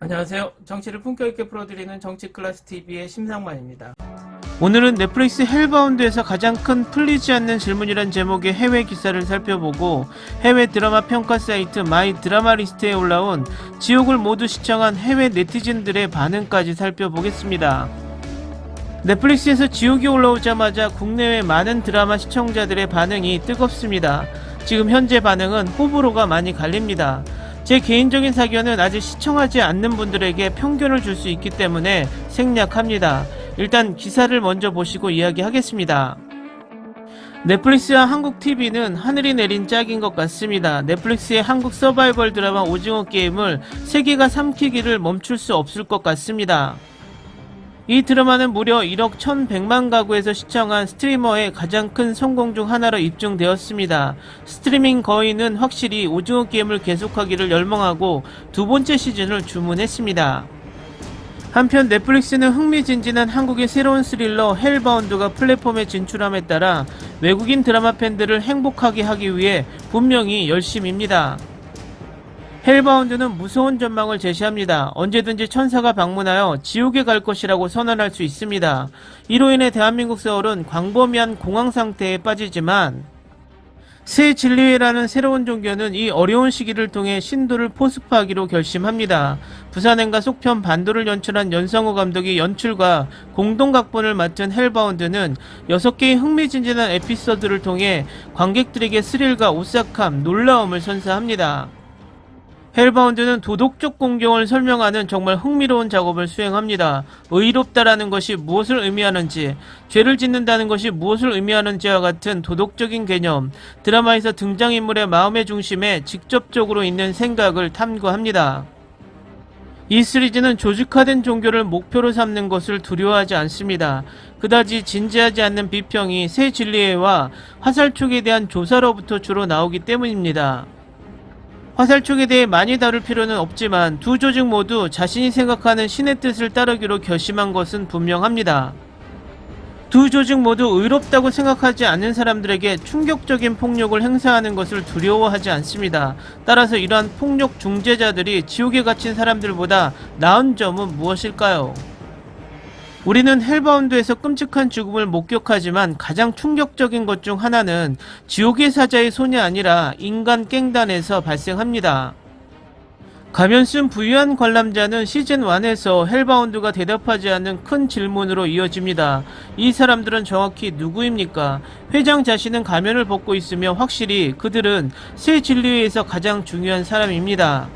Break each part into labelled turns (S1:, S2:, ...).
S1: 안녕하세요. 정치를 품격 있게 풀어드리는 정치클래스TV의 심상만입니다.
S2: 오늘은 넷플릭스 헬바운드에서 가장 큰 풀리지 않는 질문이란 제목의 해외 기사를 살펴보고 해외 드라마 평가 사이트 마이 드라마리스트에 올라온 지옥을 모두 시청한 해외 네티즌들의 반응까지 살펴보겠습니다. 넷플릭스에서 지옥이 올라오자마자 국내외 많은 드라마 시청자들의 반응이 뜨겁습니다. 지금 현재 반응은 호불호가 많이 갈립니다. 제 개인적인 사견은 아직 시청하지 않는 분들에게 편견을 줄 수 있기 때문에 생략합니다. 일단 기사를 먼저 보시고 이야기하겠습니다. 넷플릭스와 한국 TV는 하늘이 내린 짝인 것 같습니다. 넷플릭스의 한국 서바이벌 드라마 오징어 게임을 세계가 삼키기를 멈출 수 없을 것 같습니다. 이 드라마는 무려 1억 1100만 가구에서 시청한 스트리머의 가장 큰 성공 중 하나로 입증되었습니다. 스트리밍 거인은 확실히 오징어 게임을 계속하기를 열망하고 두 번째 시즌을 주문했습니다. 한편 넷플릭스는 흥미진진한 한국의 새로운 스릴러 헬바운드가 플랫폼에 진출함에 따라 외국인 드라마 팬들을 행복하게 하기 위해 분명히 열심입니다. 헬바운드는 무서운 전망을 제시합니다. 언제든지 천사가 방문하여 지옥에 갈 것이라고 선언할 수 있습니다. 이로 인해 대한민국 서울은 광범위한 공황 상태에 빠지지만 새 진리회라는 새로운 종교는 이 어려운 시기를 통해 신도를 포습하기로 결심합니다. 부산행가 속편 반도를 연출한 연성호 감독이 연출과 공동 각본을 맡은 헬바운드는 6개의 흥미진진한 에피소드를 통해 관객들에게 스릴과 오싹함, 놀라움을 선사합니다. 헬바운드는 도덕적 공경을 설명하는 정말 흥미로운 작업을 수행합니다. 의롭다라는 것이 무엇을 의미하는지, 죄를 짓는다는 것이 무엇을 의미하는지와 같은 도덕적인 개념, 드라마에서 등장인물의 마음의 중심에 직접적으로 있는 생각을 탐구합니다. 이 시리즈는 조직화된 종교를 목표로 삼는 것을 두려워하지 않습니다. 그다지 진지하지 않는 비평이 새 진리회와 화살촉에 대한 조사로부터 주로 나오기 때문입니다. 화살촉에 대해 많이 다룰 필요는 없지만 두 조직 모두 자신이 생각하는 신의 뜻을 따르기로 결심한 것은 분명합니다. 두 조직 모두 의롭다고 생각하지 않는 사람들에게 충격적인 폭력을 행사하는 것을 두려워하지 않습니다. 따라서 이러한 폭력 중재자들이 지옥에 갇힌 사람들보다 나은 점은 무엇일까요? 우리는 헬바운드에서 끔찍한 죽음을 목격하지만 가장 충격적인 것 중 하나는 지옥의 사자의 손이 아니라 인간 깽단에서 발생합니다. 가면 쓴 부유한 관람자는 시즌1에서 헬바운드가 대답하지 않는 큰 질문으로 이어집니다. 이 사람들은 정확히 누구입니까? 회장 자신은 가면을 벗고 있으며 확실히 그들은 새 진리회에서 가장 중요한 사람입니다.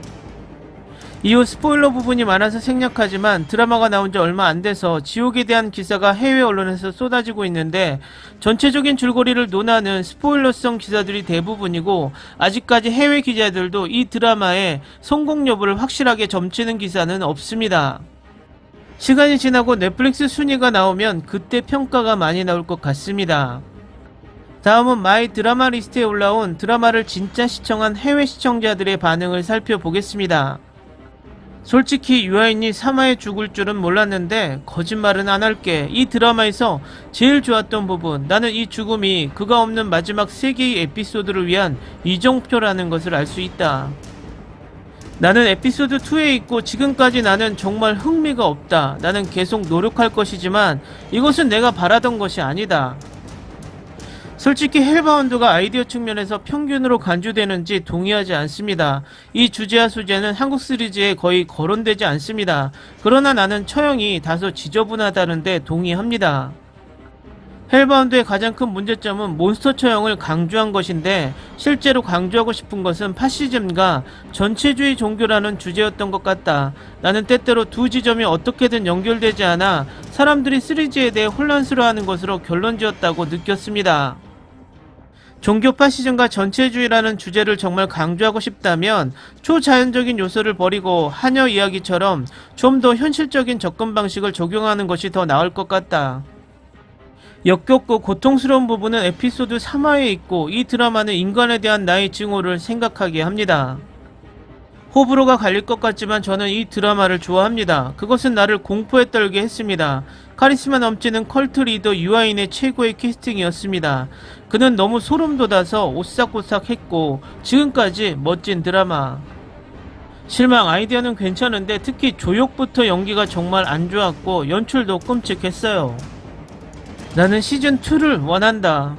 S2: 이후 스포일러 부분이 많아서 생략하지만 드라마가 나온 지 얼마 안 돼서 지옥에 대한 기사가 해외 언론에서 쏟아지고 있는데 전체적인 줄거리를 논하는 스포일러성 기사들이 대부분이고 아직까지 해외 기자들도 이 드라마의 성공 여부를 확실하게 점치는 기사는 없습니다. 시간이 지나고 넷플릭스 순위가 나오면 그때 평가가 많이 나올 것 같습니다. 다음은 마이 드라마 리스트에 올라온 드라마를 진짜 시청한 해외 시청자들의 반응을 살펴보겠습니다. 솔직히 유아인이 3화에 죽을 줄은 몰랐는데 거짓말은 안 할게. 이 드라마에서 제일 좋았던 부분, 나는 이 죽음이 그가 없는 마지막 3개의 에피소드를 위한 이정표라는 것을 알 수 있다. 나는 에피소드 2에 있고 지금까지 나는 정말 흥미가 없다. 나는 계속 노력할 것이지만 이것은 내가 바라던 것이 아니다. 솔직히 헬바운드가 아이디어 측면에서 평균으로 간주되는지 동의하지 않습니다. 이 주제와 소재는 한국 시리즈에 거의 거론되지 않습니다. 그러나 나는 처형이 다소 지저분하다는데 동의합니다. 헬바운드의 가장 큰 문제점은 몬스터 처형을 강조한 것인데 실제로 강조하고 싶은 것은 파시즘과 전체주의 종교라는 주제였던 것 같다. 나는 때때로 두 지점이 어떻게든 연결되지 않아 사람들이 시리즈에 대해 혼란스러워하는 것으로 결론지었다고 느꼈습니다. 종교 파시즘과 전체주의라는 주제를 정말 강조하고 싶다면 초자연적인 요소를 버리고 하녀 이야기처럼 좀 더 현실적인 접근 방식을 적용하는 것이 더 나을 것 같다. 역겹고 고통스러운 부분은 에피소드 3화에 있고 이 드라마는 인간에 대한 나의 증오를 생각하게 합니다. 호불호가 갈릴 것 같지만 저는 이 드라마를 좋아합니다. 그것은 나를 공포에 떨게 했습니다. 카리스마 넘치는 컬트 리더 유아인의 최고의 캐스팅이었습니다. 그는 너무 소름 돋아서 오싹오싹했고 지금까지 멋진 드라마. 실망. 아이디어는 괜찮은데 특히 조욕부터 연기가 정말 안 좋았고 연출도 끔찍했어요. 나는 시즌2를 원한다.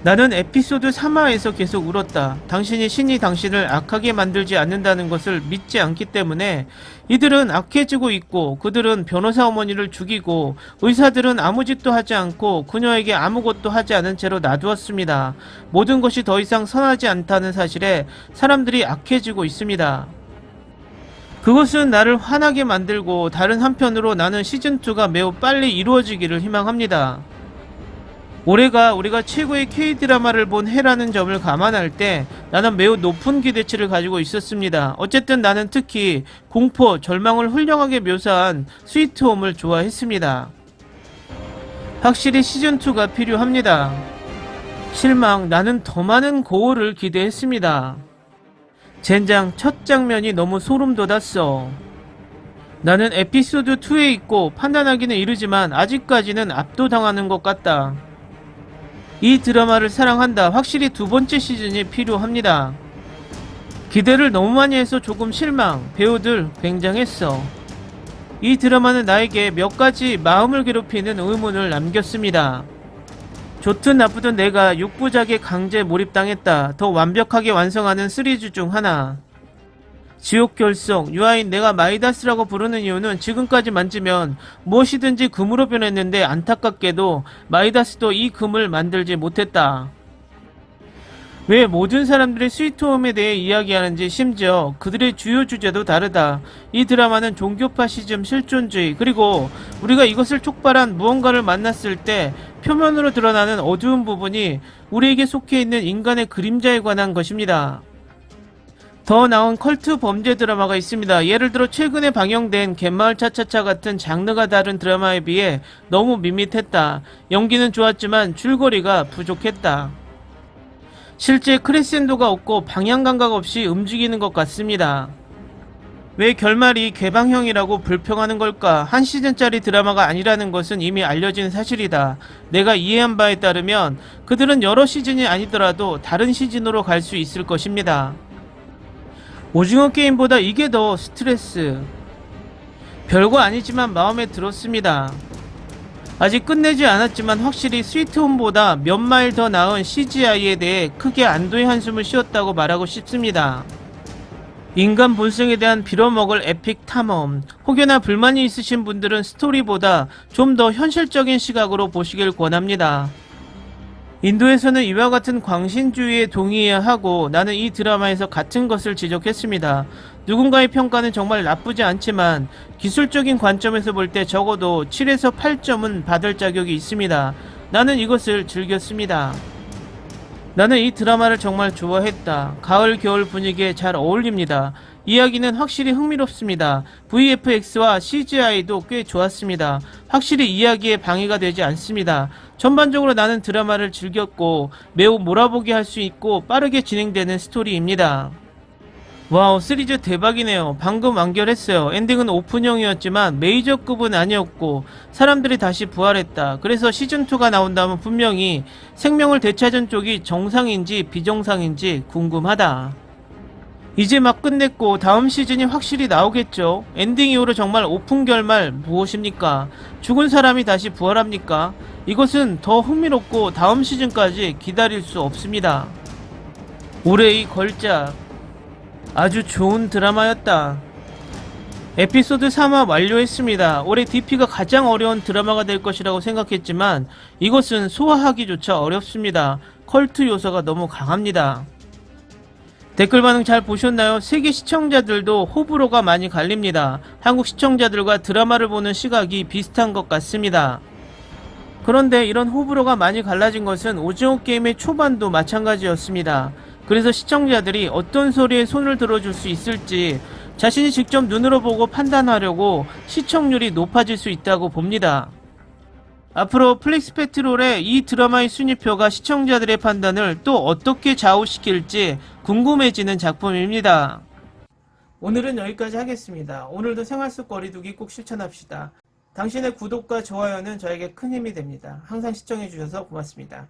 S2: 나는 에피소드 3화에서 계속 울었다. 당신이 신이 당신을 악하게 만들지 않는다는 것을 믿지 않기 때문에 이들은 악해지고 있고, 그들은 변호사 어머니를 죽이고, 의사들은 아무 짓도 하지 않고 그녀에게 아무것도 하지 않은 채로 놔두었습니다. 모든 것이 더 이상 선하지 않다는 사실에 사람들이 악해지고 있습니다. 그것은 나를 화나게 만들고, 다른 한편으로 나는 시즌2가 매우 빨리 이루어지기를 희망합니다. 올해가 우리가 최고의 K-드라마를 본 해라는 점을 감안할 때 나는 매우 높은 기대치를 가지고 있었습니다. 어쨌든 나는 특히 공포, 절망을 훌륭하게 묘사한 스위트홈을 좋아했습니다. 확실히 시즌2가 필요합니다. 실망. 나는 더 많은 고어를 기대했습니다. 젠장, 첫 장면이 너무 소름 돋았어. 나는 에피소드 2에 있고 판단하기는 이르지만 아직까지는 압도당하는 것 같다. 이 드라마를 사랑한다. 확실히 두 번째 시즌이 필요합니다. 기대를 너무 많이 해서 조금 실망. 배우들 굉장했어. 이 드라마는 나에게 몇 가지 마음을 괴롭히는 의문을 남겼습니다. 좋든 나쁘든 내가 6부작에 강제 몰입당했다. 더 완벽하게 완성하는 시리즈 중 하나. 지옥 결성. 유아인, 내가 마이다스라고 부르는 이유는 지금까지 만지면 무엇이든지 금으로 변했는데 안타깝게도 마이다스도 이 금을 만들지 못했다. 왜 모든 사람들이 스위트홈에 대해 이야기하는지, 심지어 그들의 주요 주제도 다르다. 이 드라마는 종교파시즘, 실존주의, 그리고 우리가 이것을 촉발한 무언가를 만났을 때 표면으로 드러나는 어두운 부분이 우리에게 속해 있는 인간의 그림자에 관한 것입니다. 더 나은 컬트 범죄 드라마가 있습니다. 예를 들어 최근에 방영된 갯마을 차차차 같은 장르가 다른 드라마에 비해 너무 밋밋했다. 연기는 좋았지만 줄거리가 부족했다. 실제 크레센도가 없고 방향 감각 없이 움직이는 것 같습니다. 왜 결말이 개방형이라고 불평하는 걸까? 한 시즌짜리 드라마가 아니라는 것은 이미 알려진 사실이다. 내가 이해한 바에 따르면 그들은 여러 시즌이 아니더라도 다른 시즌으로 갈 수 있을 것입니다. 오징어 게임보다 이게 더 스트레스. 별거 아니지만 마음에 들었습니다. 아직 끝내지 않았지만 확실히 스위트홈보다 몇 마일 더 나은 CGI에 대해 크게 안도의 한숨을 쉬었다고 말하고 싶습니다. 인간 본성에 대한 빌어먹을 에픽 탐험. 혹여나 불만이 있으신 분들은 스토리보다 좀 더 현실적인 시각으로 보시길 권합니다. 인도에서는 이와 같은 광신주의에 동의해야 하고, 나는 이 드라마에서 같은 것을 지적했습니다. 누군가의 평가는 정말 나쁘지 않지만 기술적인 관점에서 볼 때 적어도 7에서 8점은 받을 자격이 있습니다. 나는 이것을 즐겼습니다. 나는 이 드라마를 정말 좋아했다. 가을 겨울 분위기에 잘 어울립니다. 이야기는 확실히 흥미롭습니다. VFX와 CGI도 꽤 좋았습니다. 확실히 이야기에 방해가 되지 않습니다. 전반적으로 나는 드라마를 즐겼고 매우 몰아보게 할 수 있고 빠르게 진행되는 스토리입니다. 와우, 시리즈 대박이네요. 방금 완결했어요. 엔딩은 오픈형이었지만 메이저급은 아니었고 사람들이 다시 부활했다. 그래서 시즌2가 나온다면 분명히 생명을 되찾은 쪽이 정상인지 비정상인지 궁금하다. 이제 막 끝냈고 다음 시즌이 확실히 나오겠죠. 엔딩 이후로 정말 오픈 결말 무엇입니까? 죽은 사람이 다시 부활합니까? 이것은 더 흥미롭고 다음 시즌까지 기다릴 수 없습니다. 올해의 걸작. 아주 좋은 드라마였다. 에피소드 3화 완료했습니다. 올해 DP가 가장 어려운 드라마가 될 것이라고 생각했지만 이것은 소화하기조차 어렵습니다. 컬트 요소가 너무 강합니다. 댓글 반응 잘 보셨나요? 세계 시청자들도 호불호가 많이 갈립니다. 한국 시청자들과 드라마를 보는 시각이 비슷한 것 같습니다. 그런데 이런 호불호가 많이 갈라진 것은 오징어 게임의 초반도 마찬가지였습니다. 그래서 시청자들이 어떤 소리에 손을 들어줄 수 있을지 자신이 직접 눈으로 보고 판단하려고 시청률이 높아질 수 있다고 봅니다. 앞으로 플릭스페트롤의 이 드라마의 순위표가 시청자들의 판단을 또 어떻게 좌우시킬지 궁금해지는 작품입니다. 오늘은 여기까지 하겠습니다. 오늘도 생활 속 거리두기 꼭 실천합시다. 당신의 구독과 좋아요는 저에게 큰 힘이 됩니다. 항상 시청해주셔서 고맙습니다.